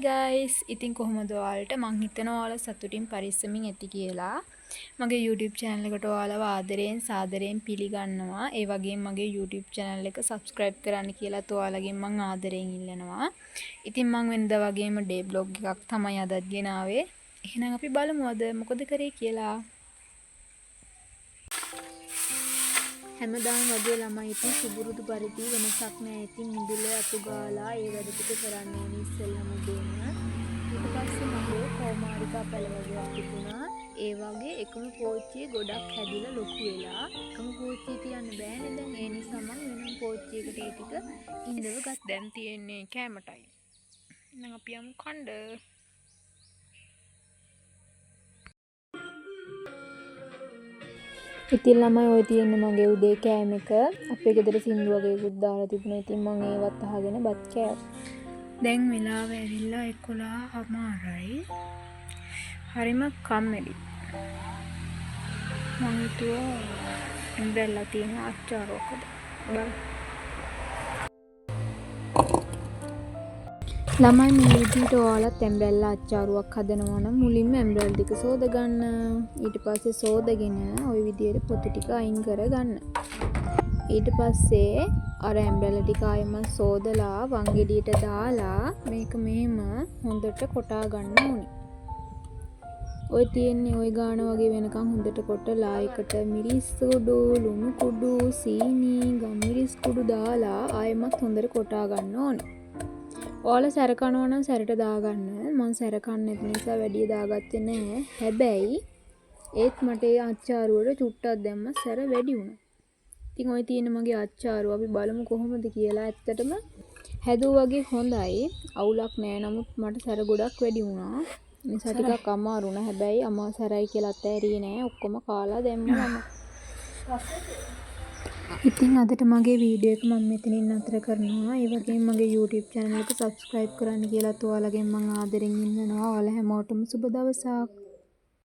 guys, ඉතින් කොහොමද ඔයාලට මං හිතනවා ඔයාලා සතුටින් පරිස්සමින් ඇති කියලා. මගේ YouTube channel එකට ඔයාලව ආදරයෙන් සාදරයෙන් පිළිගන්නවා. ඒ වගේම මගේ YouTube channel එක subscribe කරන්න කියලාත් ඔයාලගෙන් මං ආදරයෙන් ඉල්ලනවා. ඉතින් මං වෙනදා වගේම day vlog එකක් තමයි අදත් ගෙනාවේ. එහෙනම් අපි බලමු අද මොකද කරේ කියලා. හැමදාම වගේ ළමයි ඉතින් සුබුරුදු පරිදි වෙනසක් නැහැ. ඉතින් මුදුලේ අතු ගාලා ඒ වැඩ ටික කරන්න ඕනේ ඉස්සෙල්ලාම දෙන්න. ඊට පස්සේ මගේ කෝමාරිකා පැල වගේක් තිබුණා. ඒ වගේ එකම පෝච්චිය ගොඩක් හැදිලා ලොකු වෙලා එකම පෝච්චිය තියන්න බෑනේ දැන්. ඒ නිසා මම වෙනම පෝච්චියකට ඒ ටික ඉඳව ගස් දැන් තියෙන්නේ කැමටයි. එහෙනම් අපි යමු කණ්ඩ. ඉතින් ළමයි ඔය තියෙන්නේ මගේ උදේ කෑම එක. අපේ ගෙදර සින්දු වගේකුත් දාලා තිබුණා. ඉතින් මම ඒවත් අහගෙන බත් කෑවා. දැන් වෙලාව ඇවිල්ලා 11:00යි. හරිම කම්මැලි. මම හිතුවා ඉම්බ්‍රෙල්ලා තියෙන අච්චාරයක්ද බලන්න. ළමයි මේ විදිහට ඔයාලත් ඇම්බ්‍රෙල්ලා අච්චාරුවක් හදනවා නම් මුලින්ම ඇම්බ්‍රෙල් ටික සෝද ගන්න. ඊට පස්සේ සෝදගෙන ওই විදිහට පොතු ටික අයින් කරගන්න. ඊට පස්සේ අර ඇම්බ්‍රෙල්ලා ටික ආයෙමත් සෝදලා වංගෙඩියට දාලා මේක මෙහෙම හොඳට කොටා ගන්න ඕනේ. ඔය තියෙන්නේ ওই ගාන වගේ වෙනකන් හොඳට කොටලා එකට මිරිස් කුඩු, ලුණු කුඩු, සීනි, ගම්මිරිස් කුඩු දාලා ආයෙමත් හොඳට කොටා ගන්න ඕනේ. ඔයාලා සැර කනවා නම් සැරට දාගන්න. මම සැර කන්නේ නැති නිසා වැඩි දාගත්තේ නැහැ. හැබැයි ඒත් මට ඒ අච්චාරුවට චුට්ටක් දැම්ම සැර වැඩි වුණා. ඉතින් ඔය තියෙන මගේ අච්චාරුව අපි බලමු කොහොමද කියලා. ඇත්තටම හැදුවා වගේ හොඳයි. අවුලක් නැහැ. නමුත් මට සැර ගොඩක් වැඩි වුණා. නිසා ටිකක් අමාරු වුණා. හැබැයි අම්මා සැරයි කියලා අතෑරියේ නැහැ. ඔක්කොම කාලා දැම්මා මම. ඉතින් අදට මගේ වීඩියෝ එක මම මෙතනින් නතර කරනවා. ඒ වගේම මගේ YouTube channel එක subscribe කරන්න කියලාත් ඔයාලගෙන් මම ආදරෙන් ඉල්ලනවා. ඔයාලා හැමෝටම සුබ දවසක්.